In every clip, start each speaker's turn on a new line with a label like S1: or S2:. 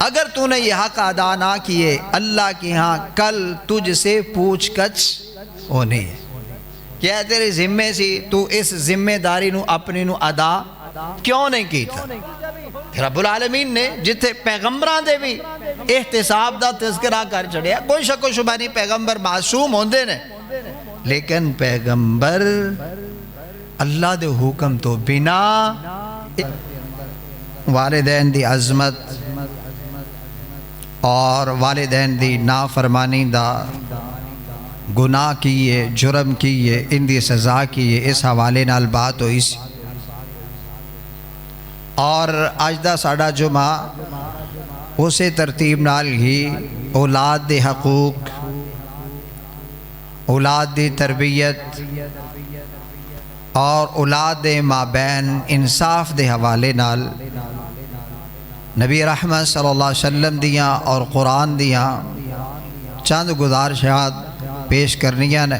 S1: اگر تو نے یہ حق ادا نہ کیے اللہ کے ہاں کل تجھ سے پوچھ گچھ ہونی ہے. کیا تیرے ذمے سی تو اس ذمہ داری نو اپنی نو ادا کیوں نہیں کیتا؟ رب العالمین نے جتھے پیغمبران دے بھی احتساب دا تذکرہ کر چڑھیا. کوئی شک و شبہ نہیں پیغمبر معصوم ہوندے نے، لیکن پیغمبر اللہ دے حکم تو بنا والدین دی عظمت اور والدین دی نافرمانی دا گناہ کیے، جرم کیے، ان دی سزا کیے، اس حوالے نال بات ہوئی سی. اور آج دا ساڑا جمعہ اسے ترتیب نال ہی اولاد دے حقوق، اولاد دی تربیت اور اولاد دے مابین انصاف دے حوالے نال نبی رحمت صلی اللہ علیہ وسلم دیاں اور قرآن دیاں چند گزارشات پیش کرنیاں نے.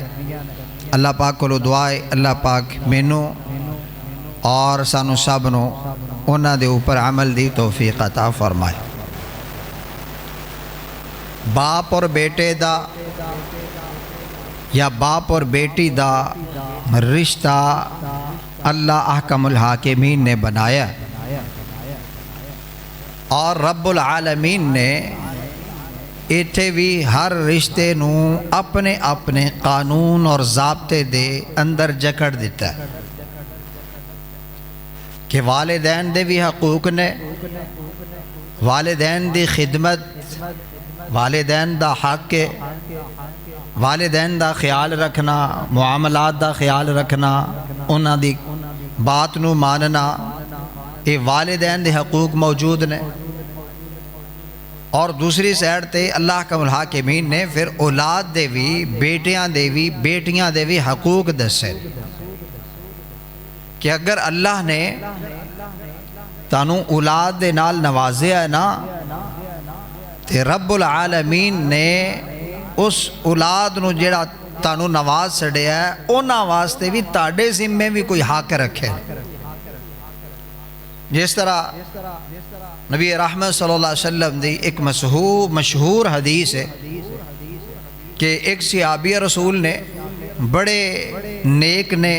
S1: اللہ پاک کو دعائے اللہ پاک مینوں اور سانو سب نو انہاں دے اوپر عمل دی توفیق عطا فرمائے. باپ اور بیٹے دا یا باپ اور بیٹی دا رشتہ اللہ احکم الحاکمین نے بنایا، اور رب العالمین نے ایتھے بھی ہر رشتے نو اپنے اپنے قانون اور ضابطے دے اندر جکڑ دیتا ہے کہ والدین دے بھی حقوق نے، والدین دی خدمت، والدین دا حق ہے، والدین دا خیال رکھنا، معاملات دا خیال رکھنا، انہاں دی بات نو ماننا، یہ والدین دے حقوق موجود نے. اور دوسری سائیڈ تے اللہ کا الحاکمین نے پھر اولاد دے بھی، بیٹیاں دے بھی، بیٹیاں دے بھی حقوق دسے کہ اگر اللہ نے تانوں اولاد دے نال نوازیا ہے نا، تے رب العالمین نے اس اولاد نو جڑا تانوں نواز چھڑیا ہے انہاں واسطے بھی تاڑے ذمے بھی کوئی حق رکھے. جس طرح نبی رحمت صلی اللہ علیہ وسلم دی ایک مشہور حدیث ہے کہ ایک صحابی رسول نے، بڑے نیک نے،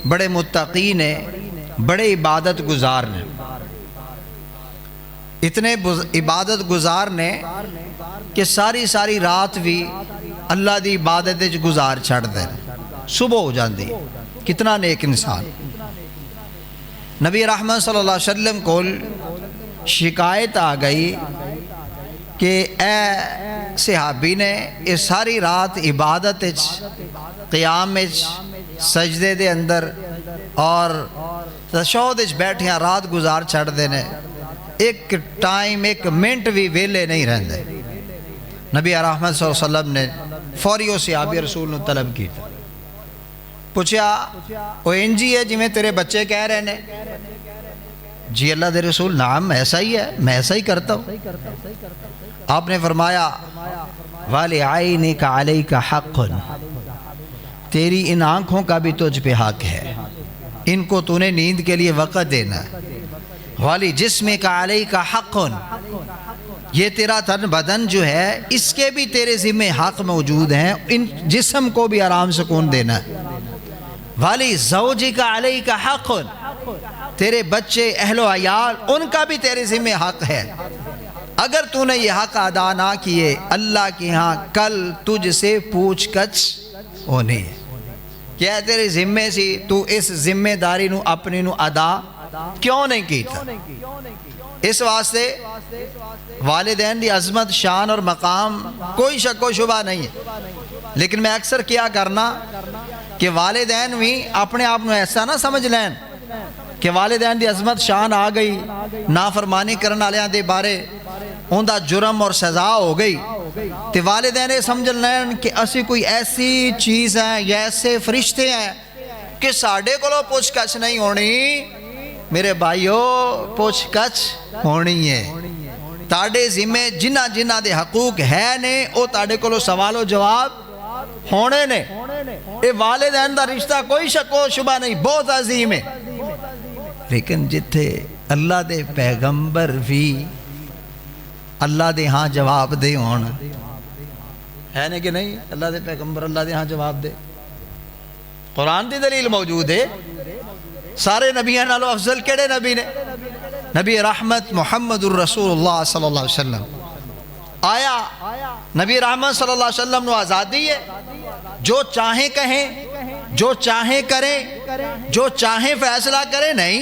S1: بڑے متقی نے، بڑے عبادت گزار نے، اتنے عبادت گزار نے کہ ساری رات بھی اللہ دی عبادت گزار چھڑ دے، صبح ہو جاندی. کتنا نیک انسان. نبی رحمت صلی اللہ علیہ وسلم کو شکایت آ گئی کہ اے صحابی نے اس ساری رات عبادت قیام سجدے دے اندر اور تشہد بیٹھیاں رات گزار چھڑ دینے، ایک ٹائم ایک منٹ بھی ویلے نہیں رہندے. نبی رحمت صلی اللہ علیہ وسلم نے فوری وہ صحابی رسول نے طلب کی، پوچھا وہ انجی ہے جی میں تیرے بچے کہہ رہے ہیں؟ جی اللہ دے رسول نعم ایسا ہی ہے، میں ایسا ہی کرتا ہوں. آپ نے فرمایا وَلِعَيْنِكَ عَلَيْكَ حَقٌ، تیری ان آنکھوں کا بھی تجھ پہ حق ہے، ان کو تو نے نیند کے لیے وقت دینا. وَلِجِسْمِكَ عَلَيْكَ حَقٌ، یہ تیرا تن بدن جو ہے اس کے بھی تیرے ذمہ حق موجود ہیں، ان جسم کو بھی آرام سکون دینا ہے. وَلِزَوْجِكَ عَلَيْكَ حَقٌ، تیرے بچے اہل و عیال ان کا بھی تیرے ذمہ حق ہے. اگر تو نے یہ حق ادا نہ کیے اللہ کے ہاں کل تجھ سے پوچھ گچھ ہونی ہے. کیا تیرے ذمے سی تو اس ذمہ داری نو اپنی نو ادا کیوں نہیں کیتا؟ اس واسطے والدین دی عظمت، شان اور مقام کوئی شک و شبہ نہیں ہے، لیکن میں اکثر کیا کرنا کہ والدین بھی اپنے آپ نو ایسا نہ سمجھ لین کہ والدین دی عظمت شان آ گئی، نافرمانی کرنے والے دے بارے ان دا جرم اور سزا ہو گئی، تے والدین یہ سمجھ لین کہ اسی کوئی ایسی چیز ہے یا ایسے فرشتے ہیں کہ ساڑھے کو لو پوچھ گچھ نہیں ہونی. میرے بھائیو پوچھ گچھ ہونی ہے. تاڑے ذمہ جنہ دے حقوق ہے نے او تاڑے کو لو سوال و جواب ہونے نے. اے والدین دا رشتہ کوئی شک و شبہ نہیں بہت عظیم ہے، لیکن جتھے اللہ دے پیغمبر بھی اللہ دے ہاں جواب دے ہون ہے نا کہ نہیں؟ اللہ دے پیغمبر اللہ دے ہاں جواب دے. قرآن دی دلیل موجود ہے. سارے نبیوں نالوں افضل کیڑے نبی نے؟ نبی رحمت محمد الرسول اللہ صلی اللہ علیہ وسلم. آیا نبی رحمت صلی اللہ علیہ وسلم نو آزادی ہے جو چاہیں کہیں، جو چاہیں کریں، جو چاہیں فیصلہ کریں؟ نہیں.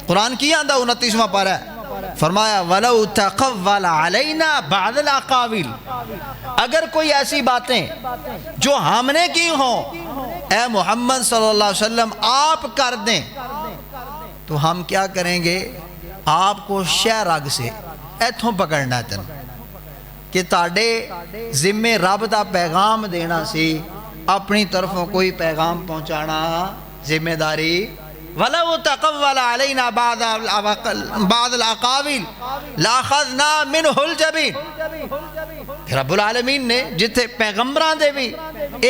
S1: قرآن کی آندہ 29واں پارہ ہے، فرمایا وَلَوْ تَقَوَّلَ عَلَيْنَا بَعْضَ الْأَقَاوِيلِ، اگر کوئی ایسی باتیں جو ہم نے کی ہوں اے محمد صلی اللہ علیہ وسلم آپ کر دیں تو ہم کیا کریں گے؟ آپ کو شہ رگ سے ایتھوں پکڑنا تن کہ تاڑے ذمہ رب دا پیغام دینا سی، اپنی طرفوں کوئی پیغام پہنچانا ذمہ داری. وَلَوْ تَقَوَّلَ عَلَيْنَا بَعْضَ الْأَقَاوِيلِ لَأَخَذْنَا مِنْهُ الْجَبِينَ. رب العالمین نے جتھے پیغمبران دے بھی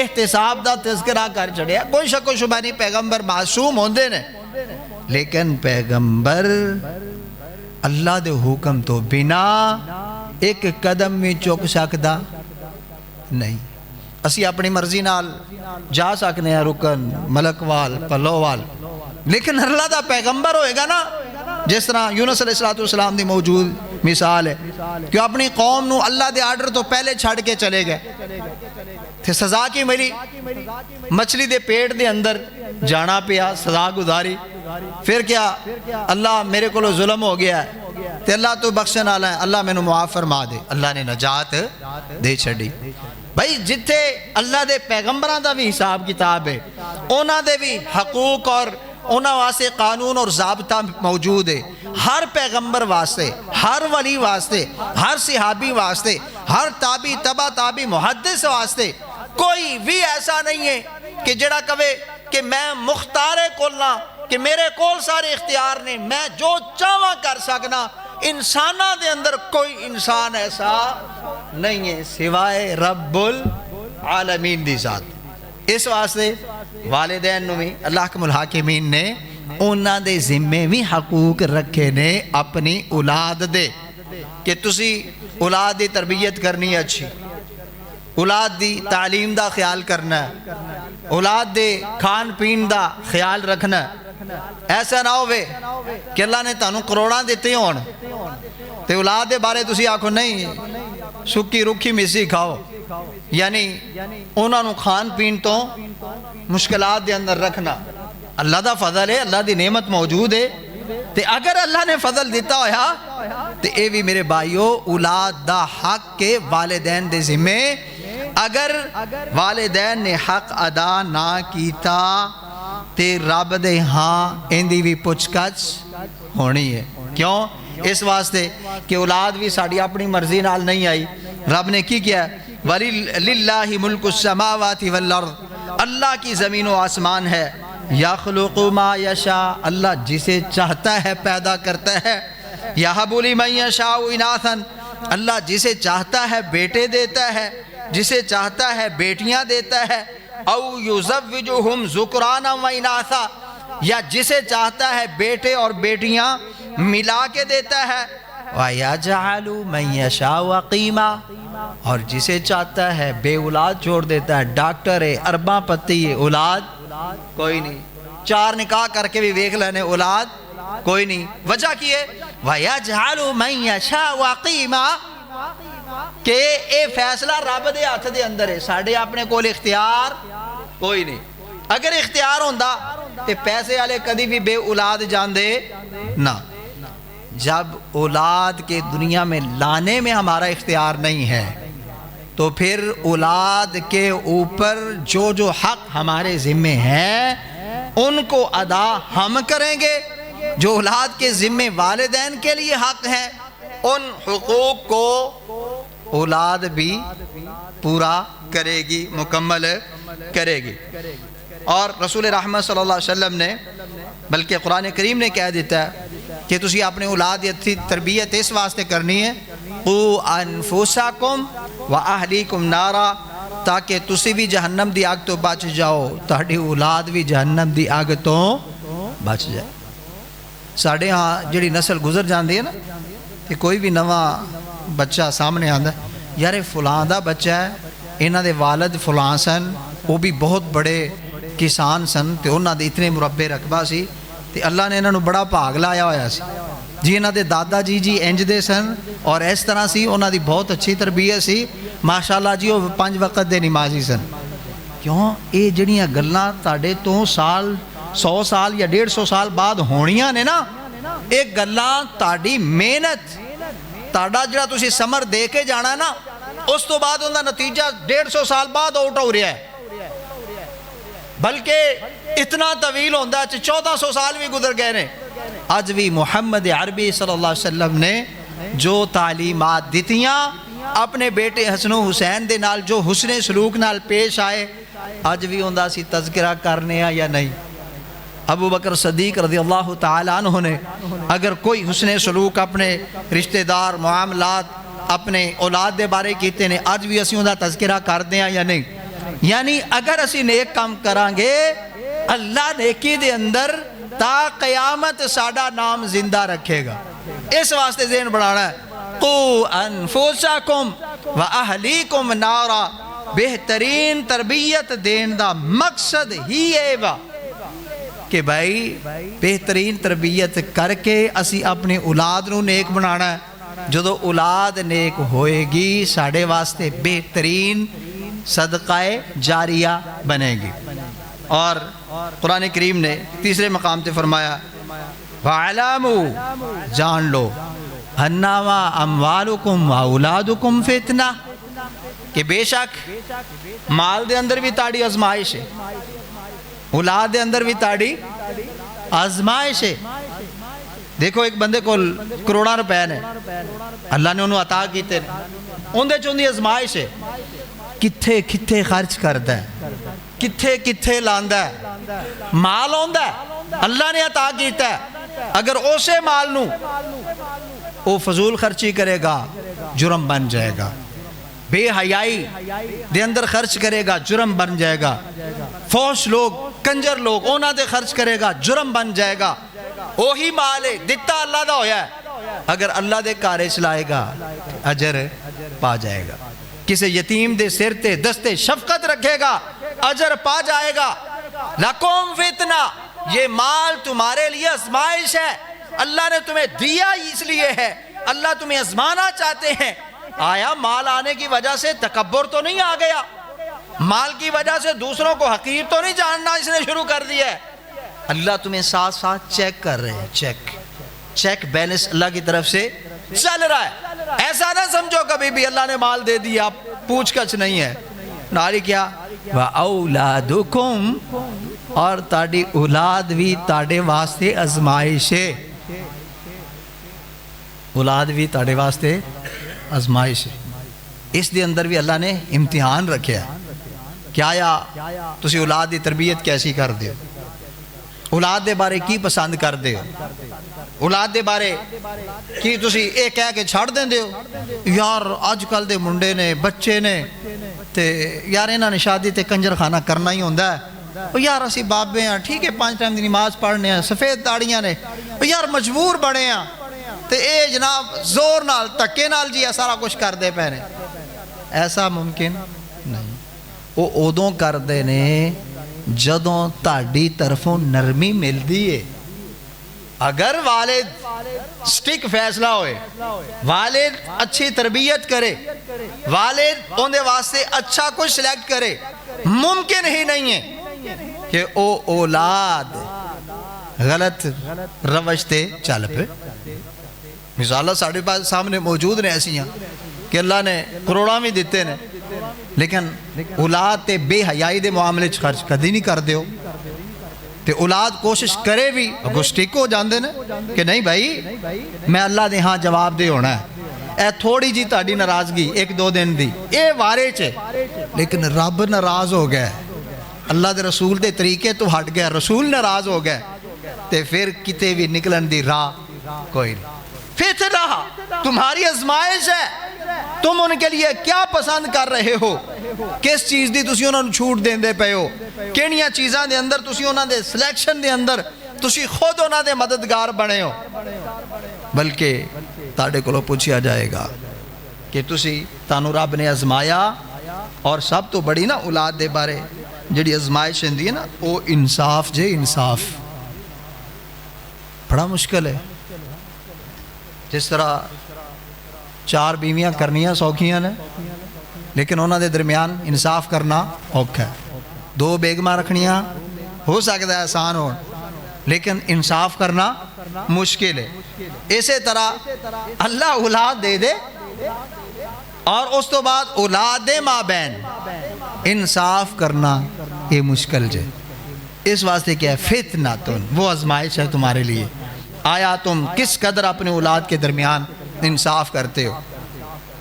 S1: احتساب دا تذکرہ کر چڑھیا، کوئی شک و شبہ نہیں پیغمبر معصوم ہوندے نے، لیکن پیغمبر اللہ دے حکم تو بنا ایک قدم میں چک سکدا نہیں. اسی اپنی مرضی نال جا سکنے ہیں رکن، ملک وال، پلو وال، لیکن اللہ دا پیغمبر ہوئے گا نا، جس طرح یونس علیہ السلام دی موجود مثال ہے کہ اپنی قوم نو اللہ دے آرڈر تو پہلے چھڑ کے چلے گئے تھے. سزا کی ملی، مچھلی دے پیٹ دے اندر جانا پیا، سزا گزاری. پھر کیا؟ اللہ میرے کو ظلم ہو گیا ہے تے اللہ تو بخشن والا ہے، اللہ میں نو معاف فرما دے. اللہ نے نجات دے چھڑی. بھائی جتھے اللہ دے پیغمبران دا بھی حساب کتاب ہے، اونا دے بھی حقوق اور اونا واسطے قانون اور ضابطہ موجود ہے. ہر پیغمبر واسطے، ہر ولی واسطے، ہر صحابی واسطے، ہر تابی تبا تابی محدث واسطے کوئی بھی ایسا نہیں ہے کہ جڑا کہے کہ میں مختار کولنا، کہ میرے کول سارے اختیار نے، میں جو چاہواں کر سکنا. انسانہ دے اندر کوئی انسان ایسا نہیں ہے سوائے رب العالمین دی ذات. اس واسطے والدین نو بھی اللہ حکم الحاکمین نے انہاں دے ذمے بھی حقوق رکھے نے اپنی اولاد دے، کہ تسی اولاد دی تربیت کرنی ہے، اچھی اولاد دی تعلیم دا خیال کرنا ہے، اولاد دے کھان پین دا خیال رکھنا ہے. ایسا نہ ہوئے کہ اللہ نے تانوں کروڑاں دیتے ہون تے اولاد دے بارے تسی آکھو نہیں سکی رکھی میسی کھاؤ، یعنی انہاں نوں کھان پین تو مشکلات دے اندر رکھنا. اللہ دا فضل ہے، اللہ دی نعمت موجود ہے، تے اگر اللہ نے فضل دیتا ہویا تے اے بھی میرے بھائیو اولاد دا حق کے والدین دے ذمے. اگر والدین نے حق ادا نہ کیتا تے رب دے ہاں اندی بھی پچھ کچھ ہونی ہے. کیوں؟ اس واسطے کہ اولاد بھی ساڑی اپنی مرضی نال نہیں آئی. رب نے کی کیا؟ وَلِلَّهِ مُلْكُ السَّمَاوَاتِ وَالْأَرْضِ، اللہ کی زمین و آسمان ہے. يَخْلُقُ مَا يَشَاءُ، اللہ جسے چاہتا ہے پیدا کرتا ہے. يَهَبُ لِمَن يَشَاءُ إِنَاثًا، اللہ جسے چاہتا ہے بیٹے دیتا ہے، جسے چاہتا ہے بیٹیاں دیتا ہے. او یزوجہم ذکرانا و اناثا، یا جسے چاہتا ہے بیٹے اور بیٹیاں ملا کے دیتا ہے. وَيَجْعَلُ مَن يَشَاءُ عَقِيمًا، اور جسے چاہتا ہے بے اولاد چھوڑ دیتا ہے. ڈاکٹر ہے، ارباں پتی ہے، اولاد کوئی نہیں. 4 نکاح کر کے بھی دیکھ لینے، اولاد کوئی نہیں. وجہ کی ہے وَيَجْعَلُ مَن يَشَاءُ عَقِيمًا، کہ اے فیصلہ رب دے ہاتھ دے اندر ہے، ساڑھے اپنے کول اختیار کوئی نہیں. اگر اختیار ہوندہ تے پیسے والے کدی بھی بے اولاد جان دے نہ. جب اولاد کے دنیا میں لانے میں ہمارا اختیار نہیں ہے تو پھر اولاد کے اوپر جو جو حق ہمارے ذمے ہیں ان کو ادا ہم کریں گے. جو اولاد کے ذمے والدین کے لیے حق ہیں ان حقوق کو اولاد بھی پورا کرے گی، مکمل کرے گی. اور رسول رحمت صلی اللہ علیہ وسلم نے بلکہ قرآن کریم نے کہہ دیتا ہے کہ تسی اپنے اولاد کی تربیت اس واسطے کرنی ہے قُوا أَنفُسَكُمْ وَأَهْلِيكُمْ نَارًا، تاکہ تسی بھی جہنم دی آگ تو بچ جاؤ، تہاڈی اولاد بھی جہنم دی آگ تو بچ جائے. ساڑھے ہاں جڑی نسل گزر جاندی ہے نا کہ کوئی بھی نواں بچہ سامنے آتا ہے یار فلاں دا بچہ ہے, انہاں دے والد فلاں سن, وہ بھی بہت بڑے کسان سن تے انہاں دے اتنے مربع رقبہ سی تے اللہ نے انہاں نو بڑا بھاگ لایا ہویا سی جی, انہاں دے دادا جی انج دے سن اور اس طرح سی, انہاں دی بہت اچھی تربیت سی ماشاءاللہ جی, وہ 5 وقت دے نمازی سن. کیوں یہ جڑیاں گلاں تاڈے تو سال 100 سال یا 150 سال بعد ہونیاں نے نا, یہ گلاں تاڈی محنت تاڈا جڑا تسی سمر دے کے جانا ہے نا, اس تو بعد ان کا نتیجہ 150 سال بعد آؤٹ ہو رہا ہے, بلکہ اتنا طویل ہوتا ہے 1400 سال بھی گزر گئے نے. آج بھی محمد عربی صلی اللہ علیہ وسلم نے جو تعلیمات دیتیاں اپنے بیٹے حسن و حسین دے نال جو حسن سلوک نال پیش آئے, آج بھی ان کا سی تذکرہ کرنے یا نہیں. ابو بکر صدیق رضی اللہ تعالیٰ عنہ نے اگر کوئی حسن سلوک اپنے رشتہ دار معاملات اپنے اولاد دے بارے کیتے نے, آج بھی اسی ان کا تذکرہ کرتے ہیں یا نہیں. یعنی اگر اسی نیک کام کریں گے اللہ نیکی دے اندر تا قیامت ساڈا نام زندہ رکھے گا. اس واسطے ذہن بڑھانا ہے, قو انفسکم و اہلیکم نارا, بہترین تربیت دین دا مقصد ہی ہے کہ بھائی بہترین تربیت کر کے اسی اپنے اولاد نو نیک بنانا ہے. جدو اولاد نیک ہوئے گی ساڑھے واسطے بہترین صدقہ جاریہ بنے گی. اور قرآن کریم نے تیسرے مقام تے فرمایا وَعَلَامُوا, جان لو, اَنَّمَا أَمْوَالُكُمْ وَأَوْلَادُكُمْ فِتْنَةٌ, کہ بے شک مال دے اندر بھی تاڑی آزمائش ہے, اولاد دے اندر بھی تاڑی آزمائش ہے. دیکھو ایک بندے کو کروڑا روپے نے اللہ نے انہوں عطا کیتے نے, اندھے چوندی آزمائش ہے, کتھے کتھے خرچ کرتا ہے, کتھے کتھے لاندا ہے. مال ہوندا ہے اللہ نے عطا کیتا ہے, اگر اسے مال نو وہ فضول خرچی کرے گا جرم بن جائے گا, بے حیائی دے اندر خرچ کرے گا جرم بن جائے گا, فوش لوگ کنجر لوگ اونا دے خرچ کرے گا جرم بن جائے گا. وہی مال ہے دتا اللہ دا ہویا ہے, اگر اللہ دے کارے چلائے گا اجر پا جائے گا. کسی یتیم دے سر تے دستے شفقت رکھے گا اجر پا جائے گا. لَكُمْ فِتْنَةٌ, یہ مال تمہارے لیے آزمائش ہے, اللہ نے تمہیں دیا اس لیے ہے, اللہ تمہیں آزمانا چاہتے ہیں. آیا مال آنے کی وجہ سے تکبر تو نہیں آ گیا, مال کی وجہ سے دوسروں کو حقیر تو نہیں جاننا اس نے شروع کر دیا ہے. اللہ تمہیں ساتھ ساتھ چیک کر رہے ہیں, چیک بیلنس اللہ کی طرف سے چل رہا ہے. ایسا نہ سمجھو کبھی بھی اللہ نے مال دے دیا پوچھ گچھ نہیں ہے. ناری کیا وَأَوْلَادُكُمْ, اور تاڑی اولاد بھی تاڑے واسطے آزمائش ہے, اولاد بھی تاڑے واسطے آزمائش ہے. اس دے اندر بھی اللہ نے امتحان رکھے ہے کہ آیا تسی اولاد دی تربیت کیسی کر دے ہو, اولاد دے بارے کی پسند کر دے ہو, اولاد دے بارے کی تسی ایک کہہ کے چھاڑ دیں دے ہو. یار آج کل دے منڈے نے بچے نے تے یار انہاں نے شادی تے کنجر خانہ کرنا ہی ہوندہ ہے, یار اسی بابے ہیں ٹھیک ہے 5 ٹائم دی نماز پڑھنے ہیں, سفید داڑیاں نے, یار مجبور بڑے ہیں تے اے جناب زور نال تکے نال جی سارا کچھ کر دے پہنے. ایسا ممکن نہیں. وہ ادوں کر دے نے جدوں تاڑی طرفوں نرمی مل دیئے. اگر والد سٹک فیصلہ ہوئے, والد اچھی تربیت کرے, والد اندے واسطے اچھا کچھ سلیکٹ کرے, ممکن ہی نہیں ہے کہ او اولاد غلط روش تے چل پہ. مثالہ ساڑھے پاس سامنے موجود نے ایسی ہیں کہ اللہ نے کروڑا میں دیتے نے, لیکن اولاد تے بے حیائی دے معاملے خرچ کدی نہیں کر دیو. تے اولاد کوشش کرے بھی اگو سٹک ہو جاندے نے کہ نہیں بھائی میں اللہ دے ہاں جواب دے ہونا ہے. اے تھوڑی جی تاڑی ناراضگی 1-2 دن دی اے وارے چھے, لیکن رب ناراض ہو گئے, اللہ دے رسول دے طریقے تو ہٹ گئے, رسول ناراض ہو گئے, تے پھر کتے بھی نکلن دی راہ کوئی نہیں. فتنہ تمہاری آزمائش ہے, تم ان کے لیے کیا پسند کر رہے ہو, کس چیز دی تسی انہوں نے چھوٹ دیں دے پہ ہو, کینیاں چیزاں دے اندر تسی انہوں دے سلیکشن دے اندر تسی خود انہوں دے مددگار بنے ہو. بلکہ تاڑے کو لو پوچھیا جائے گا کہ تانوں رب نے ازمایا. اور سب تو بڑی نا اولاد دے بارے جڑی ازمائش ہوندی ہے نا وہ انصاف جے. انصاف بڑا مشکل ہے. جس طرح 4 بیویاں کرنیاں سوکھیاں نے لیکن انہوں دے درمیان انصاف کرنا اوکھا ہے. 2 بیگماں رکھنیاں ہو سکتا ہے آسان ہو لیکن انصاف کرنا مشکل ہے. اسی طرح اللہ اولاد دے دے اور اس تو بعد اولاد دے مابین انصاف کرنا یہ مشکل جے. اس واسطے کیا ہے فتنۃ، وہ آزمائش ہے تمہارے لیے. آیا تم کس قدر اپنے اولاد کے درمیان انصاف کرتے ہو.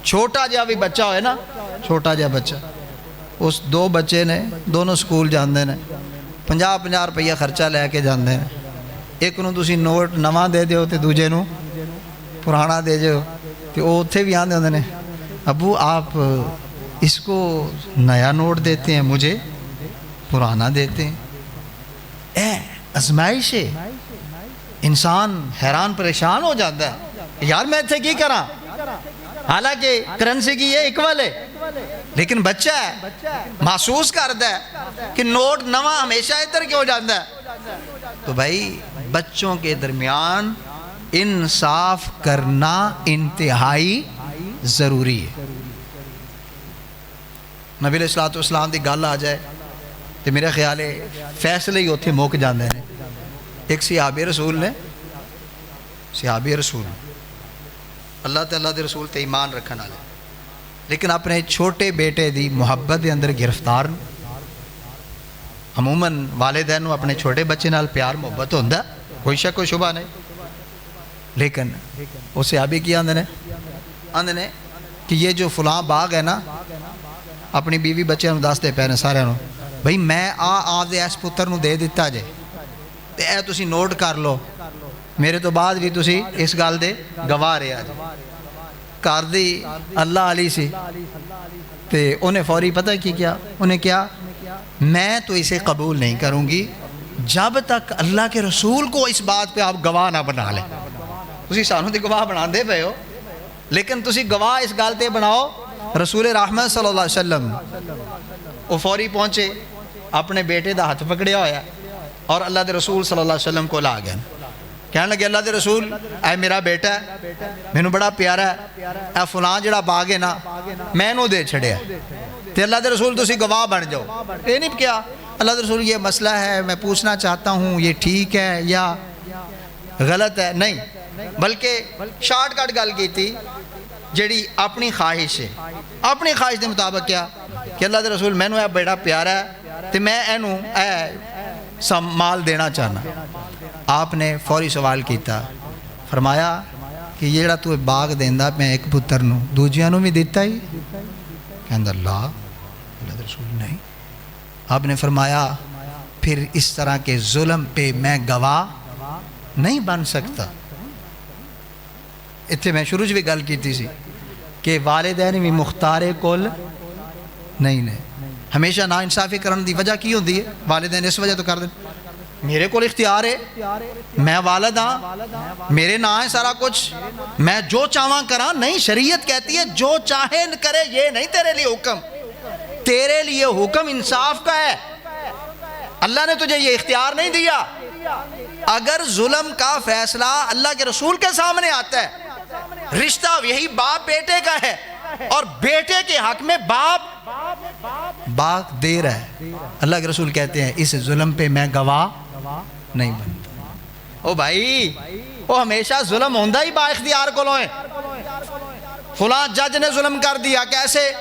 S1: چھوٹا جہا بھی بچہ ہوئے نا، چھوٹا جہا بچہ، اس 2 بچے نے دونوں سکول جاندے نے 50-50 روپیہ خرچہ لے کے جاندے ہیں. ایک نو تسی نوٹ نواں دے دیو تے دوجے نو پرانا دے جو تے وہ اتھے بھی آندے ہوندے نے ابو آپ اس کو نیا نوٹ دیتے ہیں مجھے پرانا دیتے ہیں. ازمائش ہے. انسان حیران پریشان ہو جاتا ہے یار میں اتھے کی کراں، حالانکہ کرنسی کی یہ ایکول ہے لیکن بچہ ہے محسوس کرتا ہے کہ نوٹ نواں ہمیشہ ادھر کیوں جاتا ہے. تو بھائی بچوں کے درمیان انصاف کرنا انتہائی ضروری ہے. نبی علیہ السلام دی گل آ جائے تو میرے خیال ہے فیصلے ہی اتھے موک جاندے ہیں. ایک صحابی رسول نے، صحابی رسول اللہ تعالیٰ دے رسول تے ایمان رکھن والے لیکن اپنے چھوٹے بیٹے دی محبت دے اندر گرفتار. عموماً والدین نو اپنے چھوٹے بچے نال پیار محبت ہوندا کوئی شک کوئی شبہ نہیں، لیکن وہ صحابی کی آندے نے کہ یہ جو فلاں باغ ہے نا اپنی بیوی بچے نو دس دے پے نے سارے نو بھئی میں آپ دے اس پتر نو دے دیتا جے تے اے تسی نوٹ کر لو میرے تو بعد بھی تسی اس گل دے گواہ رہے جے. گھر دی اللہ علی سی تے انہیں فوری پتہ کی کیا، انہیں کیا میں تو اسے قبول نہیں کروں گی جب تک اللہ کے رسول کو اس بات پہ آپ گواہ نہ بنا لیں. تسی سانوں دی گواہ بنا دے پے ہو لیکن تسی گواہ اس گل تے بناؤ رسول رحمت صلی اللہ علیہ وسلم. وہ فوری پہنچے اپنے بیٹے دا ہاتھ پکڑیا ہویا اور اللہ دے رسول صلی اللہ علیہ وسلم کو لا گئے. کہنے لگے اللہ دے رسول اے میرا بیٹا ہے مینوں بڑا پیارا ہے، اے فلاں جڑا باغ ہے نا میں نو دے چھڑیا تے اللہ دے رسول تسی گواہ بن جاؤ. یہ نہیں کیا اللہ دے رسول یہ مسئلہ ہے میں پوچھنا چاہتا ہوں یہ ٹھیک ہے یا غلط ہے، نہیں بلکہ شارٹ کٹ گل کی تھی جڑی اپنی خواہش ہے. اپنی خواہش دے مطابق کیا کہ اللہ دے رسول میں نو اے بیٹا پیارا ہے تے میں اینو مال دینا چاہنا. آپ نے فوری سوال کیتا، فرمایا کہ یہ جڑا تو باغ دیندا میں ایک پتر نو دوجیاں نو بھی دیتا ہی؟ کہندا اللہ دے رسول نہیں. آپ نے فرمایا پھر اس طرح کے ظلم پہ میں گواہ نہیں بن سکتا. اتنے میں شروع بھی گل کی سی کہ والدین بھی مختار کل نہیں نے. ہمیشہ نا انصافی کرن دی وجہ کی ہوندی ہے؟ والدین اس وجہ تو کر دیں میرے کو اختیار ہے، میں والد ہاں، میرے نا ہے سارا کچھ، میں جو چاہواں کراں. نہیں، شریعت کہتی ہے جو چاہے کرے، یہ نہیں تیرے لیے حکم. تیرے لیے حکم انصاف کا ہے. اللہ نے تجھے یہ اختیار نہیں دیا. اگر ظلم کا فیصلہ اللہ کے رسول کے سامنے آتا ہے، رشتہ یہی باپ بیٹے کا ہے اور بیٹے کے حق میں باپ دے رہا ہے، اللہ کے رسول کہتے ہیں اس ظلم پہ میں گواہ نہیں بنتا. او بھائی وہ ہمیشہ ظلم ہوندہ ہی با اختیار کو لوئیں. فلاں جج نے ظلم کر دیا، کیسے؟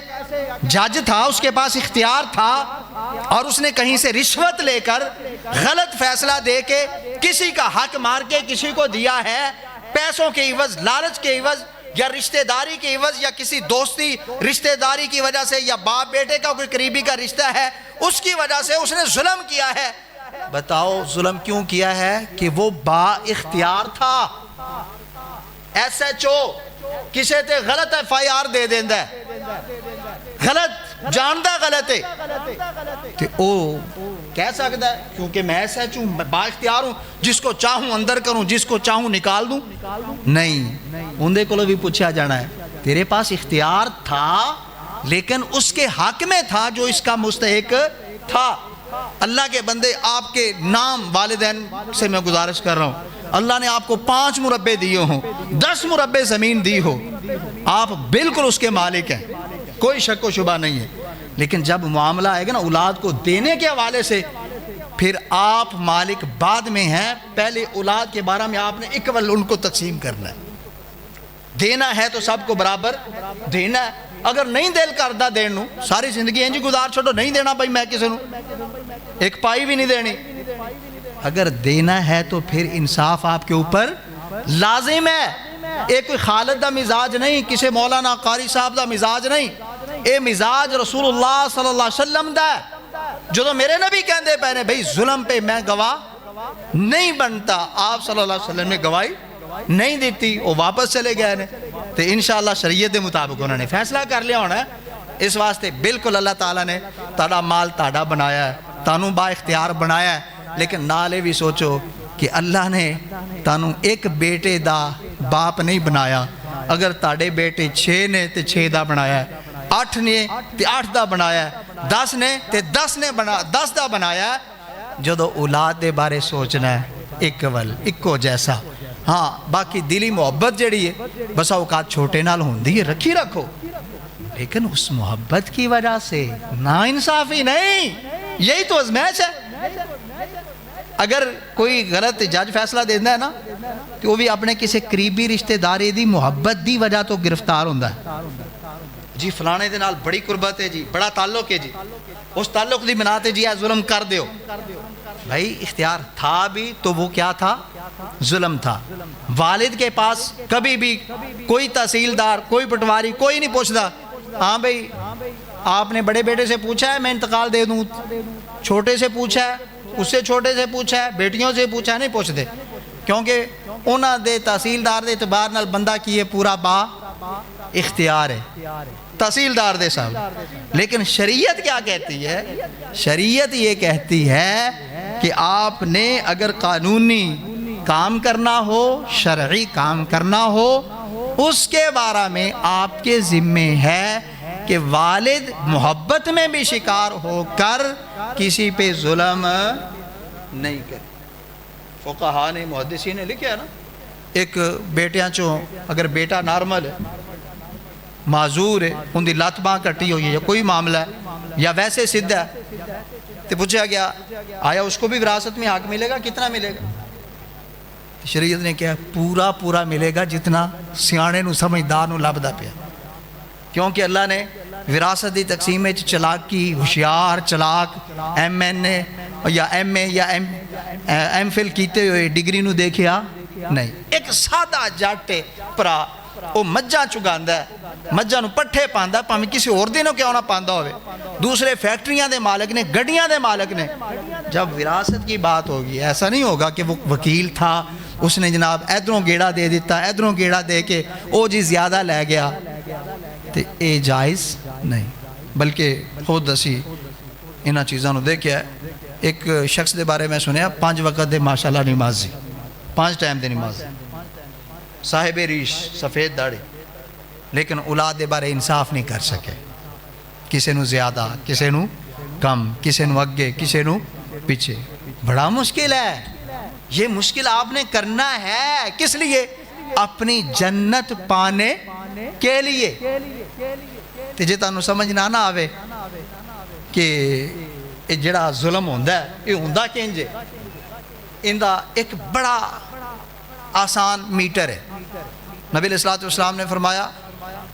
S1: جج تھا، اس کے پاس اختیار تھا اور اس نے کہیں سے رشوت لے کر غلط فیصلہ دے کے کسی کا حق مار کے کسی کو دیا ہے، پیسوں کے عوض، لالچ کے عوض یا رشتہ داری کے عوض یا کسی دوستی رشتہ داری کی وجہ سے یا باپ بیٹے کا کوئی قریبی کا رشتہ ہے اس کی وجہ سے اس نے ظلم کیا ہے. بتاؤ ظلم کیوں کیا ہے؟ کہ وہ با اختیار تھا. ایس ایچ او کسی تے غلط FIR دے دیندہ ہے، غلط جاندہ غلط ہے تو او کہہ سکتا ہے کیونکہ میں ایسا ہوں، با اختیار ہوں، جس کو چاہوں اندر کروں، جس کو چاہوں نکال دوں. نہیں، اندے کو بھی پوچھا جانا ہے تیرے پاس اختیار تھا لیکن اس کے حق میں تھا جو اس کا مستحق تھا۔ اللہ کے بندے، آپ کے نام والدین سے میں گزارش کر رہا ہوں، اللہ نے آپ کو 5 مربع دیے ہوں، 10 مربع زمین دی ہو، آپ بالکل اس کے مالک ہیں، کوئی شک و شبہ نہیں ہے۔ لیکن جب معاملہ آئے گا نا اولاد کو دینے کے حوالے سے، پھر آپ مالک بعد میں ہیں، پہلے اولاد کے بارے میں آپ نے اکول ان کو تقسیم کرنا ہے۔ دینا ہے تو سب کو برابر دینا ہے، اگر نہیں دل کردہ دینو ساری زندگی انجی گزار چھوڑو، نہیں دینا بھائی میں کسی نو ایک پائی بھی نہیں دینی۔ اگر دینا ہے تو پھر انصاف آپ کے اوپر لازم ہے۔ ایک کوئی خالد دا مزاج نہیں، کسی مولانا قاری صاحب دا مزاج نہیں، اے مزاج رسول اللہ صلی اللہ علیہ وسلم دا ہے۔ جو تو میرے نبی کہندے پہنے بھئی ظلم پہ میں گواہ نہیں بنتا، آپ صلی اللہ علیہ وسلم نے گواہی نہیں دیتی، وہ واپس چلے گئے نے تو انشاءاللہ شریعت دے مطابق انہوں نے فیصلہ کر لیا ہونا ہے۔ اس واسطے بالکل اللہ تعالیٰ نے تاڑا مال تاڑا بنایا ہے، تانوں با اختیار بنایا ہے، لیکن نالے بھی سوچو کہ اللہ نے تانوں ایک بیٹے دا باپ نہیں بنایا، اگر تاڑے بیٹے 6 نے تے 6 دا بنایا ہے، 8 نے تے 8 دا بنایا ہے، 10 نے تے 10 دا بنایا ہے۔ جدو اولاد دے بارے سوچنا ہے اکول اکو جیسا، ہاں باقی دلی محبت جڑی ہے بسا اوقات چھوٹے نال ہوندی ہے، رکھی رکھو، لیکن اس محبت کی وجہ سے نا انصافی نہیں، یہی تو ازمیش ہے۔ اگر کوئی غلط جج فیصلہ دینا ہے نا کہ وہ بھی اپنے کسی قریبی رشتہ داری دی محبت دی وجہ تو گرفتار ہوندہ ہے، جی فلانے دے نال بڑی قربت ہے جی، بڑا تعلق ہے جی، اس تعلق دی بنا تے جی اے ظلم کر دیو۔ بھائی اختیار تھا بھی تو وہ کیا تھا؟ ظلم تھا۔ والد کے پاس کبھی بھی کوئی تحصیلدار، کوئی پٹواری، کوئی نہیں پوچھتا ہاں بھئی آپ نے بڑے بیٹے سے پوچھا ہے میں انتقال دے دوں، چھوٹے سے پوچھا ہے، اس سے چھوٹے سے پوچھا ہے، بیٹیوں سے پوچھا ہے، نہیں پوچھتے، کیونکہ انہاں دے تحصیلدار دے اعتبار نال بندہ کی ہے پورا با اختیار ہے، تحصیلدار دے صاحب۔ لیکن شریعت کیا کہتی ہے؟ شریعت یہ کہتی ہے کہ آپ نے اگر قانونی کام کرنا ہو، شرعی کام کرنا ہو، اس کے بارے میں آپ کے ذمہ ہے کہ والد محبت میں بھی شکار ہو کر کسی پہ ظلم نہیں کرے۔ فقہاء نے، محدثین نے لکھا ہے نا، ایک بیٹیاں چوں اگر بیٹا نارمل ہے، معذور ہے، ان دی لات باں کٹی ہوئی ہے یا کوئی معاملہ ہے یا ویسے سدھ ہے، تو پوچھا گیا آیا اس کو بھی وراثت میں حق ملے گا؟ کتنا ملے گا؟ شریعت نے کہا پورا ملے گا جتنا سیانے نو سمجھدار نو لبدا پیا، کیونکہ اللہ نے وراثت دی تقسیم میں چلاکی، ہوشیار چلاک ایم این اے یا ایم اے یا ایم فل کیتے ہوئے ڈگری نو دیکھیا نہیں، ایک سادہ جاٹے پرا وہ مجھا چگاندہ ہے، مجھا نو پٹھے پاندہ پامی کسی اور دنوں کیا ہونا پاندہ ہوئے، دوسرے فیکٹریاں دے مالک نے، گڑیاں دے مالک نے۔ جب وراثت کی بات ہوگی ایسا نہیں ہوگا کہ وہ وکیل تھا، اس نے جناب ایدروں گیڑا دے دیتا، ایدروں گیڑا دے کے او جی زیادہ لے گیا، تو اے جائز نہیں۔ بلکہ خود اسی انہاں چیزاں نو دیکھیا ہے، ایک شخص دے بارے میں سنیا 5 وقت دے ماشاءاللہ نمازی، 5 ٹائم دے نمازی، صاحب ریش، سفید داڑھی، لیکن اولاد دے بارے انصاف نہیں کر سکے، کسے نو زیادہ، کسے نو کم، کسے نو اگے، کسے نو پیچھے۔ بڑا مشکل ہے، یہ مشکل آپ نے کرنا ہے، کس لیے؟ اپنی جنت پانے کے لیے۔ تجھے تانوں سمجھ نہ آوے کہ یہ جڑا ظلم ہوندہ ہے یہ ہوندہ کینجے، اندہ ایک بڑا آسان میٹر ہے۔ نبی علیہ السلام نے فرمایا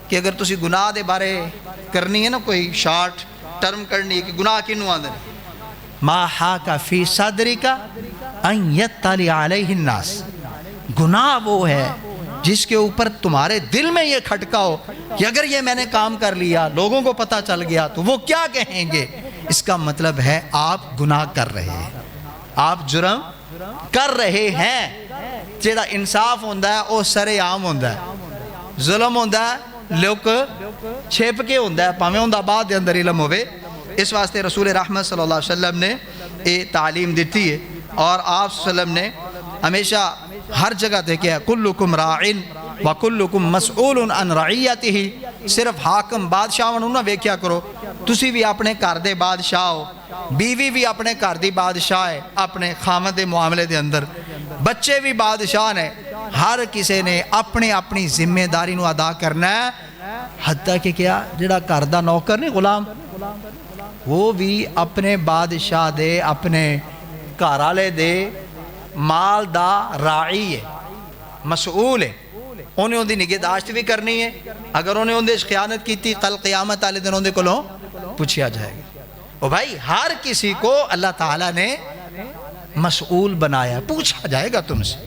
S1: کہ اگر تسی گناہ دے بارے کرنی ہے نا، کوئی شارٹ ٹرم کرنی ہے کہ گناہ کنوں آندھے ما حاکا فی صدرکا ان یتلی علیہ الناس، گناہ وہ ہے جس کے اوپر تمہارے دل میں یہ کھٹکا ہو کہ اگر یہ میں نے کام کر لیا، لوگوں کو پتہ چل گیا تو وہ کیا کہیں گے۔ اس کا مطلب ہے آپ گناہ کر رہے ہیں، آپ جرم کر رہے ہیں۔ جیڑا انصاف ہوندہ ہے وہ سر عام ہوندہ ہے، ظلم ہوندہ ہے لوگ چھپ کے ہوندہ ہے، پاویں ہوندہ بعد دے اندر علم ہوئے۔ اس واسطے رسول رحمت صلی اللہ علیہ وسلم نے یہ تعلیم دیتی ہے، اور آپ صلی اللہ علیہ وسلم نے ہمیشہ ہر جگہ دیکھا ہے کلکم راعن وَكُلُّكُمْ مَسْئُولٌ عَنْ رَعِيَّتِهِ. صرف حاکم بادشاہ نہ ویکھیا کرو، تسی بھی اپنے گھر دے بادشاہ ہو، بیوی بھی اپنے گھر دی بادشاہ ہے اپنے خامد دے معاملے دے اندر، بچے بھی بادشاہ نے، ہر کسی نے اپنے اپنی ذمہ داری نو ادا کرنا ہے. حتیٰ کہ کیا جڑا گھر دا نوکر نہیں غلام، وہ بھی اپنے بادشاہ دے اپنے گھر والے دے مال دا راعی ہے، مسئول ہے. انہیں ان دی نگہداشت بھی کرنی ہے. اگر انہیں ان دے خیانت کی تھی کل قیامت والے دن ان دے کولوں پوچھیا جائے گا. او بھائی ہر کسی کو اللہ تعالیٰ نے مسئول بنایا، پوچھا جائے گا تم سے،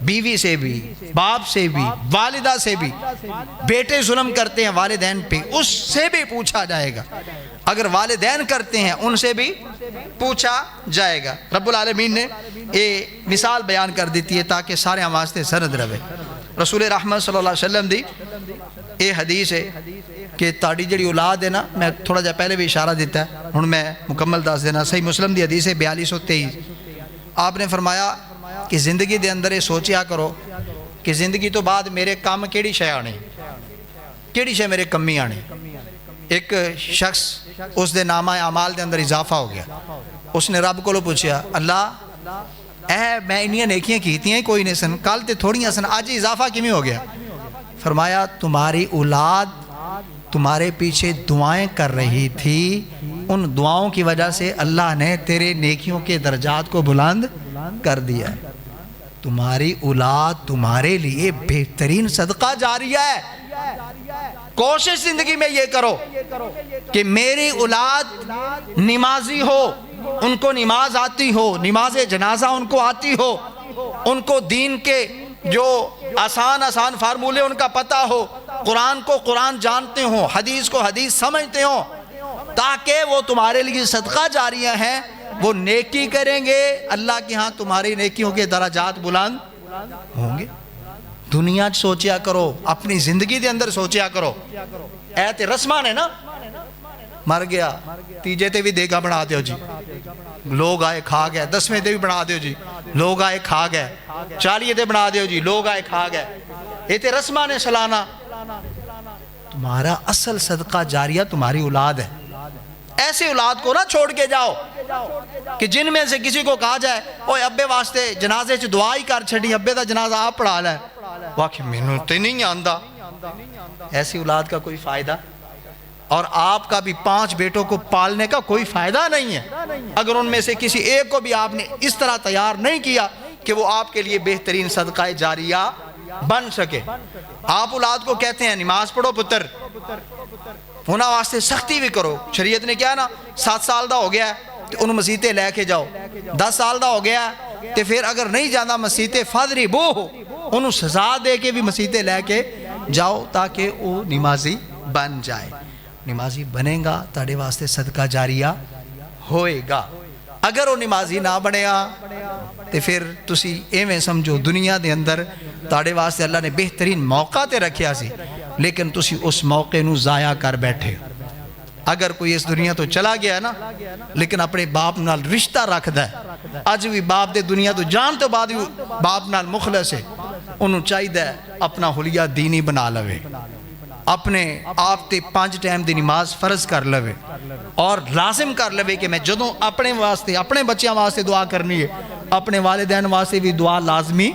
S1: بیوی سے بھی، باپ سے بھی، والدہ سے بھی. بیٹے ظلم کرتے ہیں والدین پہ، اس سے بھی پوچھا جائے گا. اگر والدین کرتے ہیں ان سے بھی پوچھا جائے گا. رب العالمین نے یہ مثال بیان کر دیتی ہے تاکہ سارے واسطے سند رہے. رسول رحمت صلی اللہ علیہ وسلم دی یہ حدیث ہے کہ تاڑی جڑی اولاد ہے نا، میں تھوڑا جا پہلے بھی اشارہ دیتا ہے، ہن میں مکمل دس دینا. صحیح مسلم دی حدیث ہے 4223. آپ نے فرمایا کہ زندگی دے اندر یہ سوچیا کرو کہ زندگی تو بعد میرے کام کیڑی شے آنے، کیڑی شے میرے کمی آنے. ایک شخص اس دے نامہ اعمال دے اندر اضافہ ہو گیا. اس نے رب کو پوچھا، اللہ میں انہیاں نیکیاں کیتی ہیں کوئی نہیں سن، کل تے تھوڑیاں سن، آج اضافہ کیوں ہو گیا؟ فرمایا تمہاری اولاد تمہارے پیچھے دعائیں کر رہی تھی، ان دعاؤں کی وجہ سے اللہ نے تیرے نیکیوں کے درجات کو بلند کر دیا. تمہاری اولاد تمہارے لیے بہترین صدقہ جاریہ ہے. کوشش زندگی میں یہ کرو کہ میری اولاد نمازی ہو، ان کو نماز آتی ہو، نماز جنازہ ان کو آتی ہو، ان کو دین کے جو آسان فارمولے ان کا پتہ ہو، قرآن کو قرآن جانتے ہوں، حدیث کو حدیث سمجھتے ہوں، تاکہ وہ تمہارے لیے صدقہ جاریہ ہیں. وہ نیکی کریں گے، اللہ کے ہاں تمہاری نیکیوں کے درجات بلند ہوں گے. دنیا سوچیا کرو، اپنی زندگی دے اندر سوچیا کرو. اے تے رسمان ہے نا، مر گیا تیجے تے بھی دیگا بنا دیو جی، لوگ آئے کھا گئے. 10ویں تے بھی بنا دیو جی، لوگ آئے کھا گئے. 40 تے بنا دیو جی، لوگ آئے کھا گئے. یہ تے رسمان ہے سلانہ. تمہارا اصل صدقہ جاریہ تمہاری اولاد ہے. ایسی اولاد کو نہ چھوڑ کے جاؤ کہ جن میں سے کسی کو کہا جائے اوہ ابے واسطے جنازے چ دعا ہی کر چھڑی، ابے دا جنازہ آپ پڑھا لے، واقعی مینوں تے نہیں آندا. ایسی اولاد کا کوئی فائدہ، اور آپ کا بھی 5 بیٹوں کو پالنے کا کوئی فائدہ نہیں ہے اگر ان میں سے کسی ایک کو بھی آپ نے اس طرح تیار نہیں کیا کہ وہ آپ کے لیے بہترین صدقہ جاریہ بن سکے. آپ اولاد کو کہتے ہیں نماز پڑھو پتر، ہونا واسطے سختی بھی کرو. شریعت نے کیا نا 7 سال دا ہو گیا ہے تو انہوں مسیطے لے کے جاؤ. 10 سال دا ہو گیا ہے تو پھر اگر نہیں جانا مسیطے فادری بو ہو، انہوں سزا دے کے بھی مسیطے لے کے جاؤ تاکہ وہ نمازی بن جائے. نمازی بنے گا تاڑے واسطے صدقہ جاریہ ہوئے گا. اگر وہ نمازی نہ بنے گا تو پھر تسی ایویں سمجھو دنیا دے اندر تاڑے واسطے اللہ نے بہترین موقع تے رکھیا سی، لیکن تسی اس موقع نو ضائع کر بیٹھے. اگر کوئی اس دنیا تو چلا گیا نا لیکن اپنے باپ نال رشتہ رکھ دے، آج بھی باپ دے دنیا تو جان تو بعد باپ نال مخلص ہے، انہوں چاہی دے اپنا حلیہ دینی بنا لوے، اپنے آپ تے 5 ٹائم دی نماز فرض کر لوے، اور لازم کر لوے کہ میں جدوں اپنے واسطے اپنے بچیاں واسطے دعا کرنی ہے، اپنے والدین واسطے بھی دعا لازمی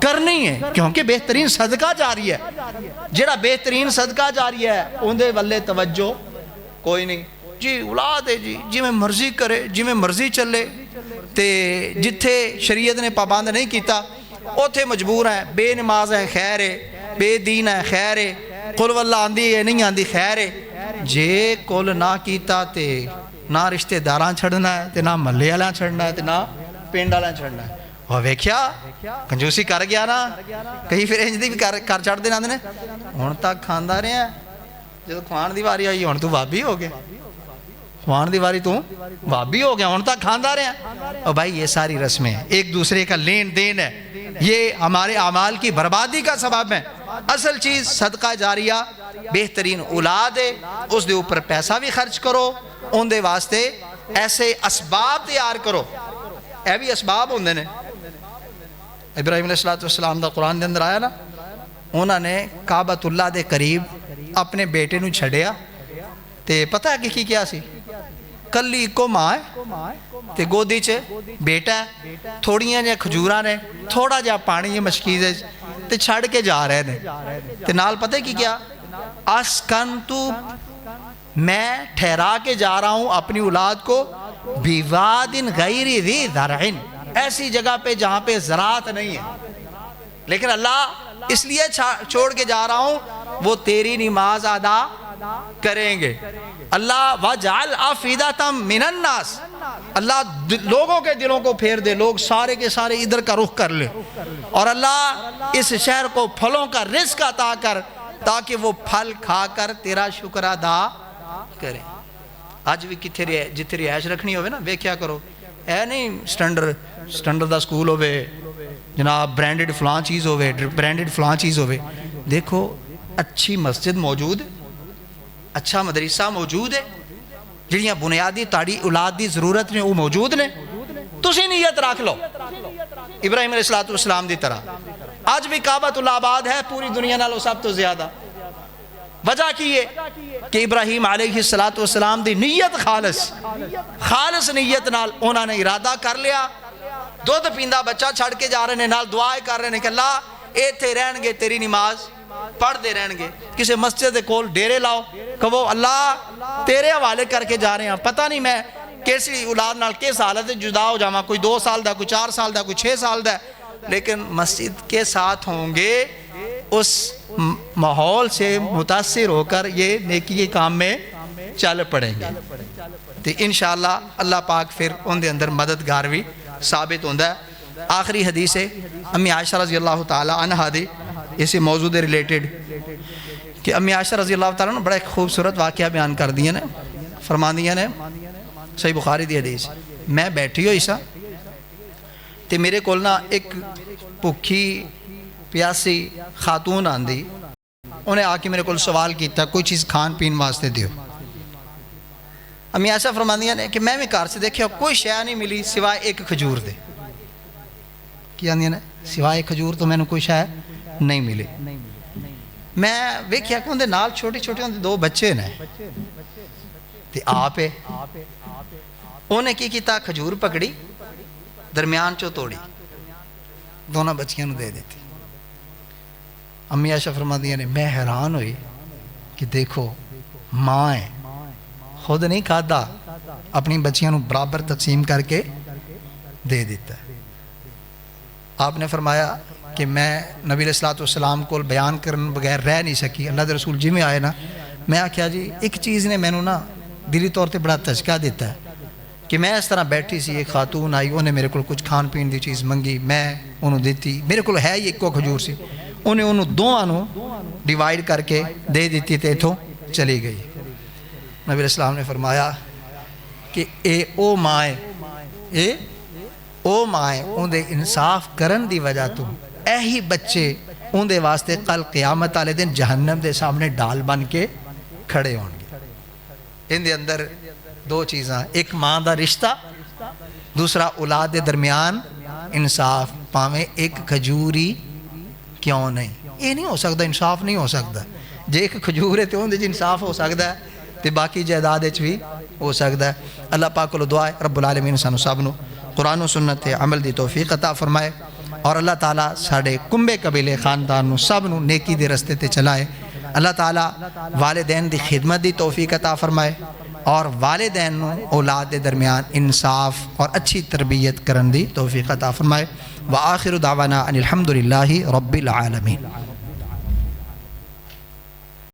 S1: کرنی ہے، کیونکہ بہترین صدقہ جاری ہے. جڑا بہترین صدقہ جاری ہے اندے والے توجہ کوئی نہیں. جی اولاد ہے جی، جی میں مرضی کرے، جی میں مرضی چلے، تے جتھے شریعت نے پابند نہیں کیتا اوتھے مجبور ہیں. بے نماز ہے خیر ہے، بے دین ہے خیر ہے، قل واللہ آندھی ہے نہیں آندھی خیر ہے. جے قل نہ کیتا تے نہ رشتے داراں چھڑنا ہے تے نہ محلے والیاں چھڑنا ہے تے نہ پنڈ والیاں چھڑنا ہے. وہ ویکھیا کنجوسی کر گیا نا، کہیں پھر انج دی بھی کر چڑھ دینا نے. ہن تک کھاندا رہیا جدوں کھوان دی واری آئی ہن تو بابی ہو گیا، کھوان دی واری تو بابی ہو گیا، ہن تک کھاندا رہیا. اور بھائی یہ ساری رسمیں ایک دوسرے کا لین دین ہے، یہ ہمارے اعمال کی بربادی کا سبب ہے. اصل چیز صدقہ جاریہ بہترین اولاد ہے، اس دے اوپر پیسہ بھی خرچ کرو، ان دے واسطے ایسے اسباب تیار کرو. اے بھی اسباب ہوندے نے. ابراہیم علیہ السلام دا قرآن دے اندر آیا نا، انہوں نے کعبۃ اللہ دے قریب اپنے بیٹے نو چھڑیا تے پتہ ہے کہ کیا سی کلی کو ماں ہے تے گودی چے بیٹا ہے تھوڑیاں جے کھجوراں نے تھوڑا جا پانی یہ مشکیز ہے تے چھڑ کے جا رہے نے تے نال پتہ ہے کیا اسکنتو میں ٹھہرا کے جا رہا ہوں اپنی اولاد کو بیوادن غیر ذی زرعن ایسی جگہ پہ جہاں پہ زراعت نہیں ہے لیکن اللہ اس لیے چھوڑ کے جا رہا ہوں وہ تیری نماز ادا کریں گے اللہ وَجْعَلْ أَفْئِدَةً مِّنَ النَّاسِ اللہ لوگوں کے دلوں کو پھیر دے لوگ سارے کے سارے ادھر کا رخ کر لے اور اللہ اس شہر کو پھلوں کا رزق عطا کر تاکہ وہ پھل کھا کر تیرا شکر ادا کریں آج بھی جتھے رہائش رکھنی ہوئے نا کیا کرو اے نہیں سٹینڈرڈ دا سکول ہوئے جناب برینڈڈ فلاں چیز ہوئے برینڈڈ فلاں چیز ہوئے دیکھو اچھی مسجد موجود اچھا مدرسہ موجود ہے جڑیاں بنیادی تاڑی اولاد دی ضرورت نے وہ موجود نے تسی نیت رکھ لو ابراہیم علیہ السلام دی طرح آج بھی کعبۃ اللہ آباد ہے پوری دنیا نالوں سب تو زیادہ وجہ کی ہے کہ ابراہیم علیہ السلام دی نیت خالص نیت نال انہوں نے ارادہ کر لیا دودھ پیندہ بچہ چھڑ کے جا رہے ہیں نال دعائیں کر رہے ہیں کہ اللہ ایتھے رہن گے تیری نماز پڑھ دے رہن گے کسی مسجد دے کول ڈیرے لاؤ کہو اللہ تیرے حوالے کر کے جا رہے ہیں پتہ نہیں میں کیسی اولاد نال کس حالت جدا ہو جاواں کوئی 2 سال دا کوئی 4 سال دا کوئی 6 سال دا لیکن مسجد کے ساتھ ہوں گے اس ماحول سے متاثر ہو کر یہ نیکی کے کام میں چل پڑیں گے تو انشاءاللہ اللہ پاک پھر ان دے اندر مددگار بھی ثابت ہوندہ ہے آخری حدیث ہے امی عائشہ رضی اللہ تعالی عنہ دی اسی موضوع دے ریلیٹڈ کہ امی عائشہ رضی اللہ تعالیٰ نے بڑا ایک خوبصورت واقعہ بیان کر دیا نے فرما دیا نے صحیح بخاری دی حدیث میں بیٹھی ہوئی سا تے میرے کولنا ایک بھوکی پیاسی خاتون آندی انہیں آ کے میرے کول سوال کیتا کوئی چیز کھان پین واسطے دیو امی عائشہ فرما دیا نے کہ میں گھر سے دیکھا کوئی شے نہیں ملی سوائے ایک کھجور دے کیا آندی نے سوائے کھجور تو میں نے کوئی شے نہیں ملی میں ویکھیا کہ اندے نال چھوٹی چھوٹی اندے 2 بچے نے تے آپ ہے انہیں کی کیتا کھجور پکڑی درمیان چو توڑی دونوں بچیاں نو دے دیتی امی عائشہ فرما دیا نے میں حیران ہوئی کہ دیکھو ماں ہے خود نہیں کھادا اپنی بچیاں نو برابر تقسیم کر کے دے دیتا ہے آپ نے فرمایا کہ میں نبی علیہ السلام کو بیان کرنے بغیر رہ نہیں سکی اللہ دے رسول جی میں آئے نا میں آکھیا جی ایک چیز نے میں نو نا دلی طور تے بڑا تجکہ دیتا ہے کہ میں اس طرح بیٹھی سی ایک خاتون آئی انہیں میرے کو کچھ کھان پین دی چیز منگی میں انہوں دیتی میرے کو ہے یہ ایک کھجور سی انہیں دونوں ڈیوائیڈ کر کے دے دیتی تے اتھوں چلی گئی نبی علیہ السلام نے فرمایا کہ اے او مائے ان دے انصاف کرن دی وجہ تو ہی بچے ان دے واسطے کل قیامت والے دن جہنم دے سامنے ڈال بن کے کھڑے ہوں گے ان دے اندر 2 چیزاں ایک ماں دا رشتہ دوسرا اولاد دے درمیان انصاف پاویں ایک کھجوری کیوں نہیں یہ نہیں ہو سکتا انصاف نہیں ہو سکتا جے ایک کھجور ہے تو ان دے انصاف ہو سکتا ہے تے باقی جائیداد بھی ہو سکتا ہے اللہ پاک کو دعا ہے رب العالمین سانو سب نو قرآن و سنت تے عمل دی توفیق عطا فرمائے اور اللہ تعالیٰ ساڑھے کنبے قبیلے خاندان نو سب نو نیکی دے رستے تے چلائے اللہ تعالیٰ والدین دی خدمت دی توفیق عطا فرمائے اور والدین نو اولاد دے درمیان انصاف اور اچھی تربیت کرن دی توفیق عطا فرمائے وآخر دعوانا ان الحمدللہ رب العالمین